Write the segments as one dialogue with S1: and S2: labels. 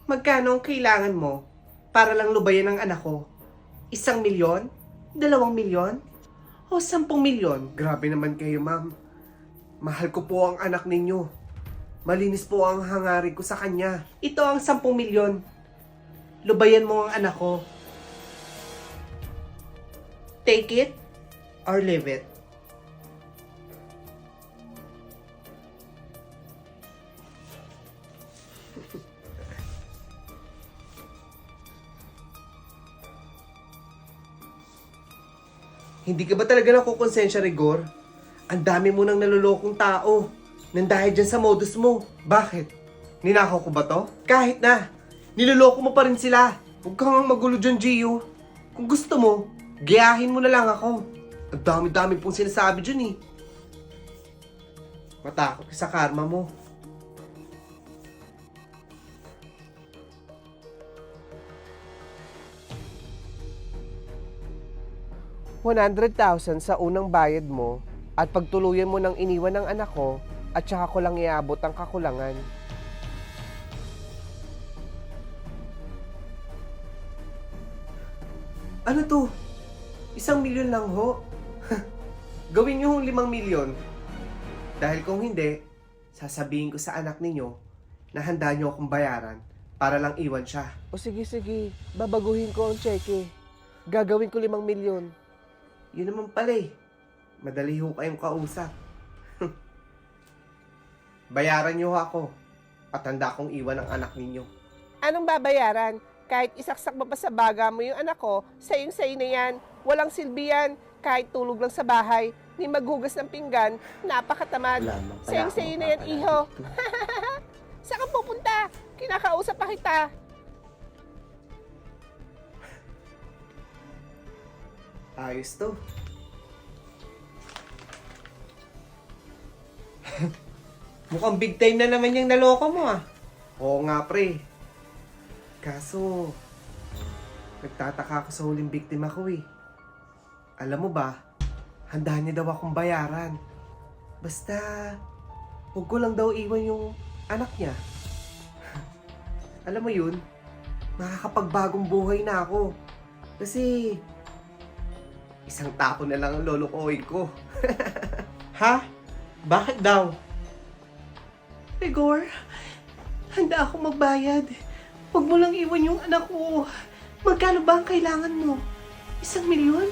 S1: Magkano ang kailangan mo para lang lubayan ang anak ko? 1 milyon? 2 milyon? O 10 milyon? Grabe naman kayo, ma'am. Mahal ko po ang anak ninyo. Malinis po ang hangarin ko sa kanya. Ito ang 10 milyon. Lubayan mo ang anak ko. Take it or leave it. Hindi ka ba talaga nakukonsensya, Rigor? Ang dami mo nang nalulokong tao. Nang dahil dyan sa modus mo. Bakit? Ninakaw ko ba to? Kahit na. Niloloko mo pa rin sila. Huwag kang magulo dyan, Gio. Kung gusto mo, gayahin mo na lang ako. Ang dami-dami pong sinasabi dyan eh. Matakot ka sa karma mo. $100,000 sa unang bayad mo at pagtuluyan mo ng iniwan ng anak ko at saka ko lang iabot ang kakulangan. Ano to? 1 milyon lang ho? Gawin niyo 5 milyon. Dahil kung hindi, sasabihin ko sa anak ninyo na handa niyo akong bayaran para lang iwan siya. O sige, babaguhin ko ang cheque. Gagawin ko 5 milyon. Yun naman pala eh. Madali ho kayong kausap. Bayaran niyo ako at handa akong iwan ang anak ninyo. Anong babayaran? Kahit isaksak mo pa sa baga mo yung anak ko, sayong-sayo na yan. Walang silbi yan. Kahit tulog lang sa bahay, ni maghugas ng pinggan, napakatamad. Sayong-sayo na yan, iho. Saan ka pupunta? Kinakausap pa kita. Ayos to. Mukhang big time na naman yung naloko mo ah. Oo nga pre. Kaso, nagtataka ako sa huling biktima ko eh. Alam mo ba, handa niya daw akong bayaran. Basta, huwag ko lang daw iwan yung anak niya. Alam mo yun, makakapagbagong buhay na ako. Kasi, isang tapo na lang ang lolokohin ko. Ha? Bakit daw? Rigor, handa akong magbayad. Huwag mo lang iwan yung anak ko. Magkano ba ang kailangan mo? 1 milyon?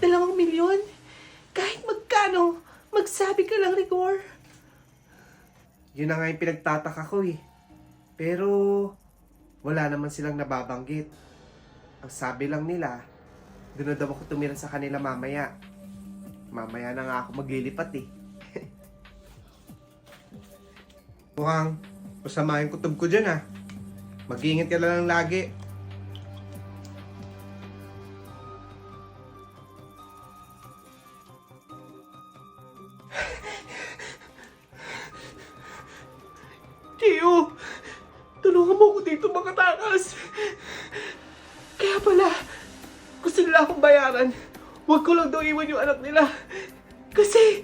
S1: 2 milyon? Kahit magkano, magsabi ka lang, Rigor. Yun na nga yung pinagtataka ko eh. Pero, wala naman silang nababanggit. Ang sabi lang nila, doon na daw ako tumira sa kanila mamaya. Mamaya na nga ako maglilipat eh. Mukhang masama yung kutob ko dyan ah. Mag-iingat ka lang lagi. Tio! Tulungan mo ako dito makatakas. Kaya pala, gusto nila akong bayaran. Huwag ko lang daw iwan yung anak nila. Kasi...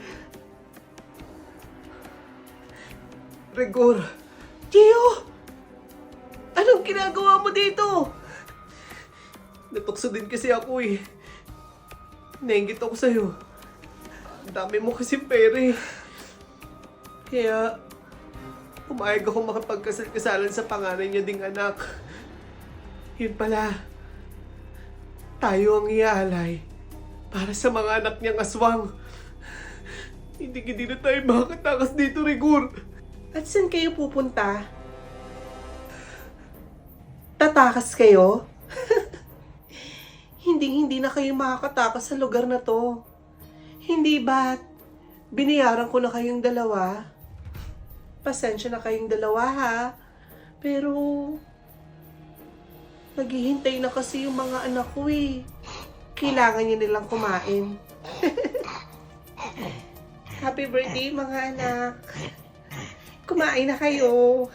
S1: Rigor! Tio! Anong ginagawa mo dito? Natukso din kasi ako eh. Nainggit ako sa'yo. Ang dami mo kasi pera eh. Kaya, pumayag ako makapagkasal-kasalan sa panganay niya ding anak. Yun pala, tayo ang iaalay para sa mga anak niyang aswang. Hindi na tayo makakatakas dito, Rigor. At saan kayo pupunta? Tatakas kayo? Hindi na kayo makakatakas sa lugar na to. Hindi ba't binayaran ko na kayong dalawa? Pasensya na kayong dalawa ha. Pero naghihintay na kasi yung mga anak ko eh. Kailangan niya nilang kumain. Happy birthday mga anak. Kumain na kayo.